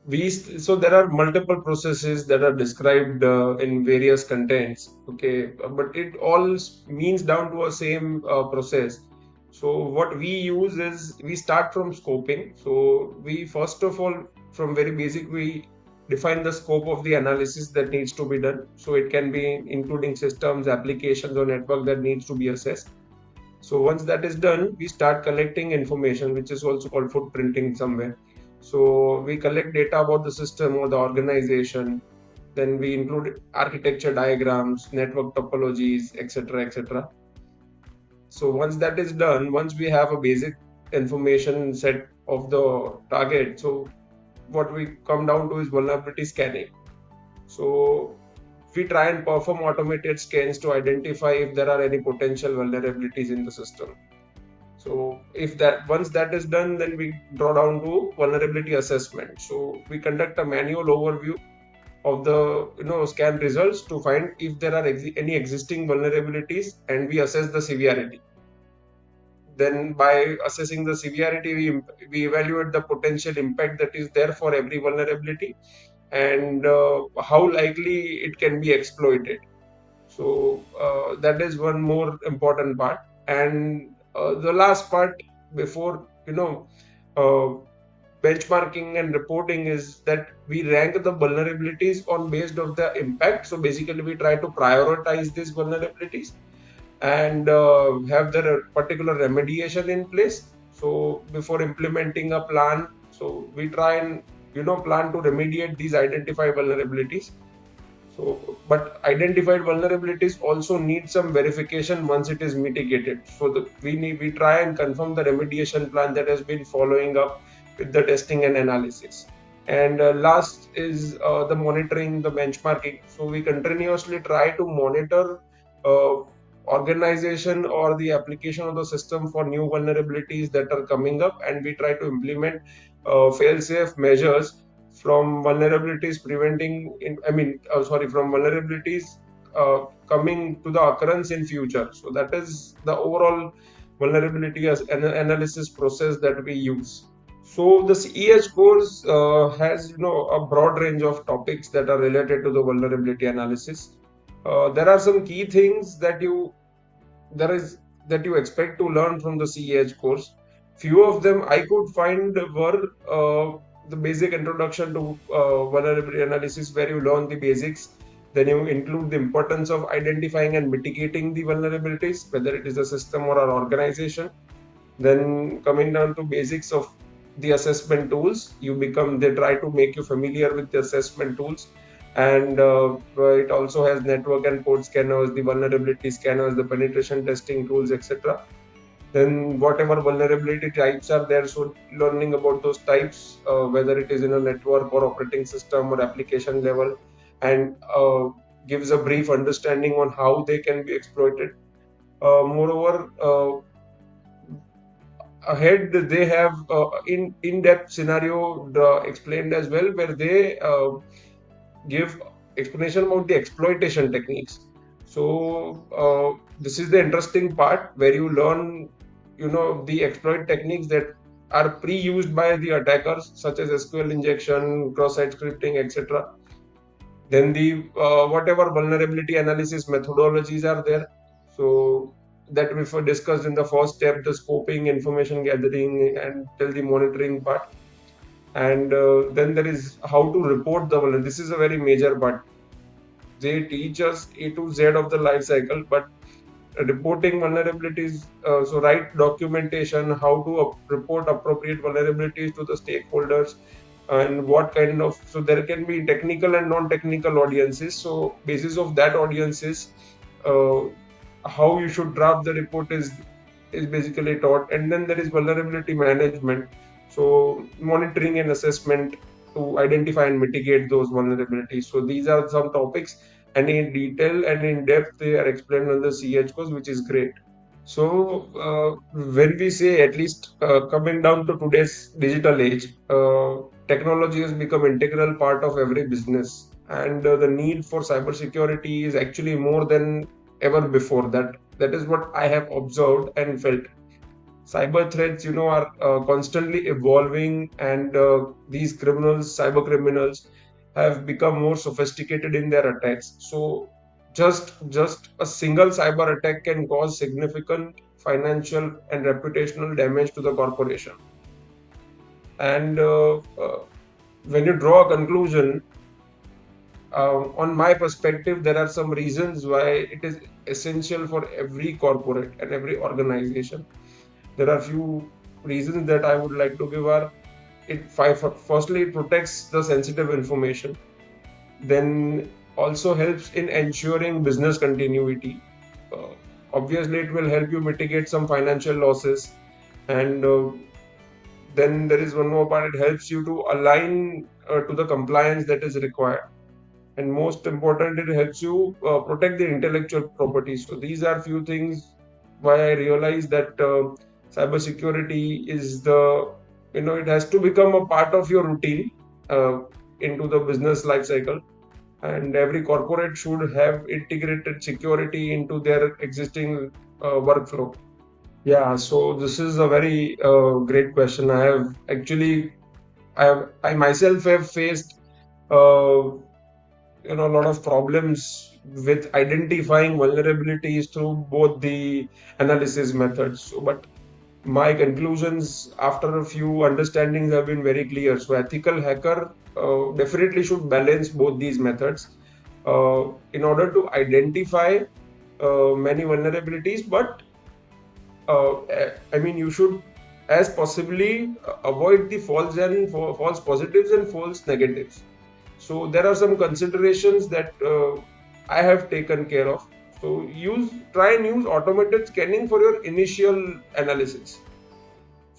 So there are multiple processes that are described in various contents. Okay, but it all means down to a same process. So what we use is we start from scoping. So we first of all, from very basic, we define the scope of the analysis that needs to be done. So it can be including systems, applications, or network that needs to be assessed. So once that is done, we start collecting information, which is also called footprinting somewhere. So we collect data about the system or the organization. Then we include architecture diagrams, network topologies, etc., etc. So once that is done, once we have a basic information set of the target, so what we come down to is vulnerability scanning. So we try and perform automated scans to identify if there are any potential vulnerabilities in the system. So if that once that is done, then we draw down to vulnerability assessment. So we conduct a manual overview of the scan results to find if there are any existing vulnerabilities, and we assess the severity. Then by assessing the severity, we evaluate the potential impact that is there for every vulnerability, and how likely it can be exploited. So that is one more important part. And the last part before uh, benchmarking and reporting is that we rank the vulnerabilities on based of the impact. So basically, we try to prioritize these vulnerabilities and have their particular remediation in place. So before implementing a plan, so we try and plan to remediate these identified vulnerabilities. So, but identified vulnerabilities also need some verification once it is mitigated. So we try and confirm the remediation plan that has been following up with the testing and analysis. And last is the monitoring, the benchmarking. So we continuously try to monitor uh, organization or the application of the system for new vulnerabilities that are coming up, and we try to implement fail-safe measures from vulnerabilities preventing from vulnerabilities coming to the occurrence in future. So that is the overall vulnerability as an analysis process that we use. So the CEH course has a broad range of topics that are related to the vulnerability analysis. There are some key things there is that you expect to learn from the CEH course. Few of them I could find were the basic introduction to vulnerability analysis, where you learn the basics. Then you include the importance of identifying and mitigating the vulnerabilities, whether it is a system or an organization. Then coming down to basics of the assessment tools, they try to make you familiar with the assessment tools. And it also has network and port scanners, the vulnerability scanners, the penetration testing tools, etc. Then whatever vulnerability types are there, so learning about those types, whether it is in a network or operating system or application level, and gives a brief understanding on how they can be exploited. Moreover, ahead they have in-depth scenario explained as well, where they give explanation about the exploitation techniques. So this is the interesting part, where you learn the exploit techniques that are pre-used by the attackers, such as SQL injection, cross-site scripting, etc. Then the whatever vulnerability analysis methodologies are there, so that we discussed in the first step, the scoping, information gathering, and till the monitoring part. And then there is how to report the vulnerability. This is a very major part. They teach us A to Z of the life cycle, but reporting vulnerabilities, so right documentation, how to report appropriate vulnerabilities to the stakeholders, and what kind of, so there can be technical and non-technical audiences. So basis of that audiences, uh, how you should draft the report is basically taught. And then there is vulnerability management, so monitoring and assessment to identify and mitigate those vulnerabilities. So these are some topics, and in detail and in depth they are explained on the CH course, which is great. So when we say, at least coming down to today's digital age, technology has become integral part of every business, and the need for cybersecurity is actually more than ever before. That is what I have observed and felt. cyber threats, are constantly evolving, and these cyber criminals, have become more sophisticated in their attacks. So just a single cyber attack can cause significant financial and reputational damage to the corporation. And when you draw a conclusion, on my perspective, there are some reasons why it is essential for every corporate and every organization. There are few reasons that I would like to give. Firstly, it protects the sensitive information. Then also helps in ensuring business continuity. Uh, Obviously, it will help you mitigate some financial losses, and then there is one more part. It helps you to align to the compliance that is required, and most important, it helps you protect the intellectual property. So these are few things why I realized that cybersecurity is it has to become a part of your routine uh, into the business life cycle, and every corporate should have integrated security into their existing workflow. Yeah, so this is a very great question. I myself have faced uh, a lot of problems with identifying vulnerabilities through both the analysis methods. But my conclusions after a few understandings have been very clear. So ethical hacker definitely should balance both these methods in order to identify many vulnerabilities. But I mean, you should as possibly avoid the false positives and false negatives. So there are some considerations that I have taken care of. So try and use automated scanning for your initial analysis.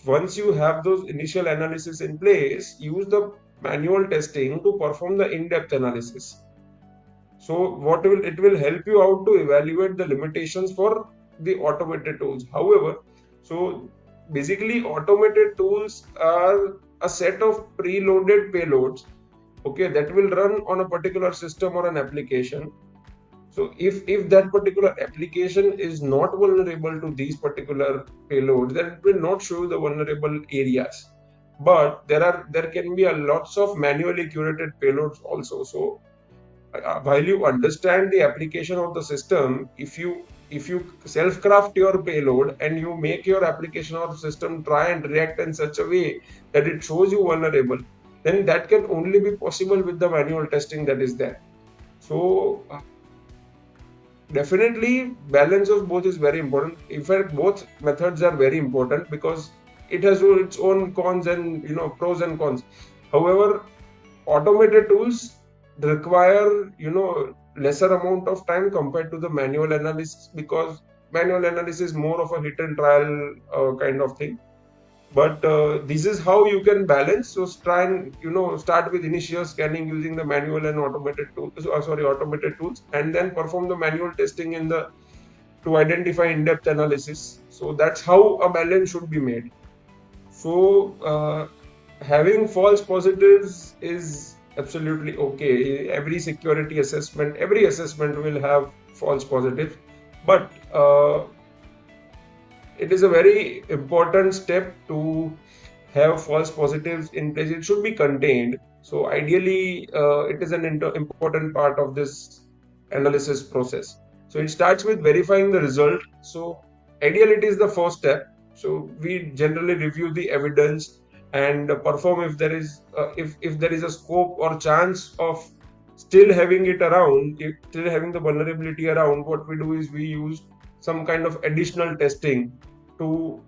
Once you have those initial analysis in place, use the manual testing to perform the in-depth analysis. So it will help you out to evaluate the limitations for the automated tools. However, so basically automated tools are a set of preloaded payloads, okay, that will run on a particular system or an application. So if that particular application is not vulnerable to these particular payloads, then it will not show the vulnerable areas. But there can be a lots of manually curated payloads also. So while you understand the application of the system, if you self-craft your payload and you make your application or system try and react in such a way that it shows you vulnerable, then that can only be possible with the manual testing that is there. So definitely balance of both is very important. In fact, both methods are very important because it has its own cons and pros and cons. However, automated tools require lesser amount of time compared to the manual analysis, because manual analysis is more of a hit and trial kind of thing. But this is how you can balance. So try and start with initial scanning using the manual and automated tools, and then perform the manual testing to identify in-depth analysis. So that's how a balance should be made. So having false positives is absolutely okay. Every assessment will have false positives, but it is a very important step to have false positives in place. It should be contained. So ideally, it is an important part of this analysis process. So it starts with verifying the result. So ideally, it is the first step. So we generally review the evidence and perform if there is a scope or chance of still having it around, if still having the vulnerability around. What we do is we use some kind of additional testing to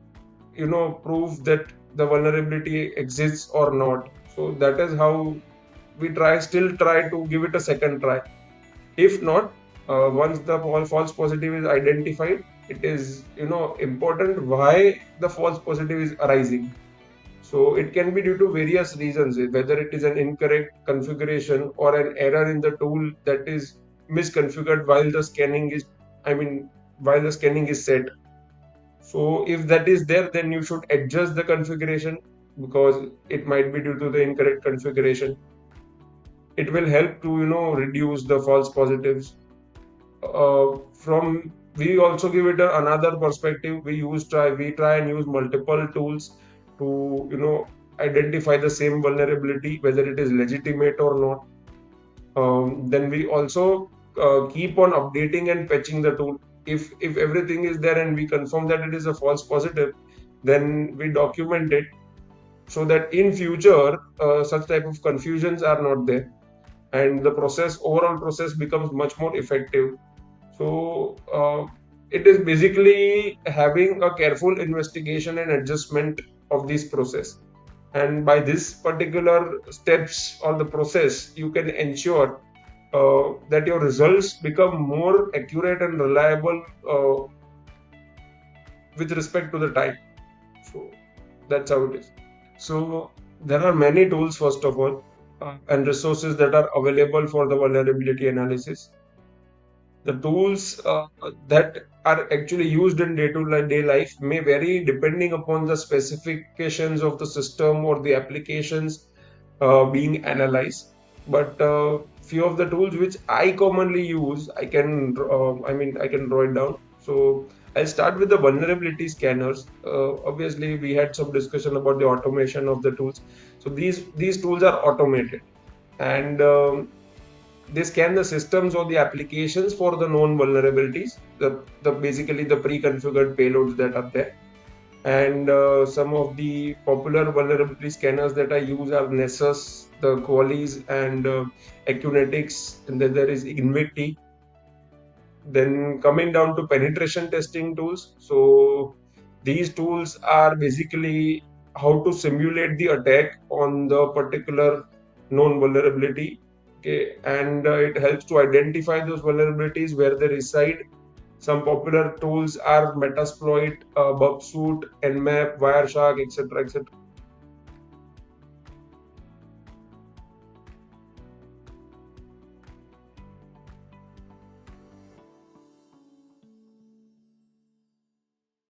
prove that the vulnerability exists or not. So that is how we still try to give it a second try. If not, once the false positive is identified, it is important why the false positive is arising. So it can be due to various reasons, whether it is an incorrect configuration or an error in the tool that is misconfigured while the scanning is set. So if that is there, then you should adjust the configuration, because it might be due to the incorrect configuration. It will help to reduce the false positives. From we also give it another perspective. We try and use multiple tools to identify the same vulnerability, whether it is legitimate or not. Then we also keep on updating and patching the tool. If everything is there and we confirm that it is a false positive, then we document it so that in future such type of confusions are not there, and the overall process becomes much more effective. So it is basically having a careful investigation and adjustment of this process. And by this particular steps or the process, you can ensure that your results become more accurate and reliable with respect to the time. So that's how it is. So there are many tools, first of all, and resources that are available for the vulnerability analysis. The tools that are actually used in day-to-day life may vary depending upon the specifications of the system or the applications being analyzed. But few of the tools which I commonly use, I can draw it down. So I'll start with the vulnerability scanners. Obviously, we had some discussion about the automation of the tools. So these tools are automated, and they scan the systems or the applications for the known vulnerabilities, the basically the pre-configured payloads that are there. And some of the popular vulnerability scanners that I use are Nessus, the Qualys, and Acunetics, and then there is Invicti. Then coming down to penetration testing tools. So these tools are basically how to simulate the attack on the particular known vulnerability. Okay, and it helps to identify those vulnerabilities where they reside. Some popular tools are Metasploit, Bugsuit, Nmap, Wireshark, etc., etc.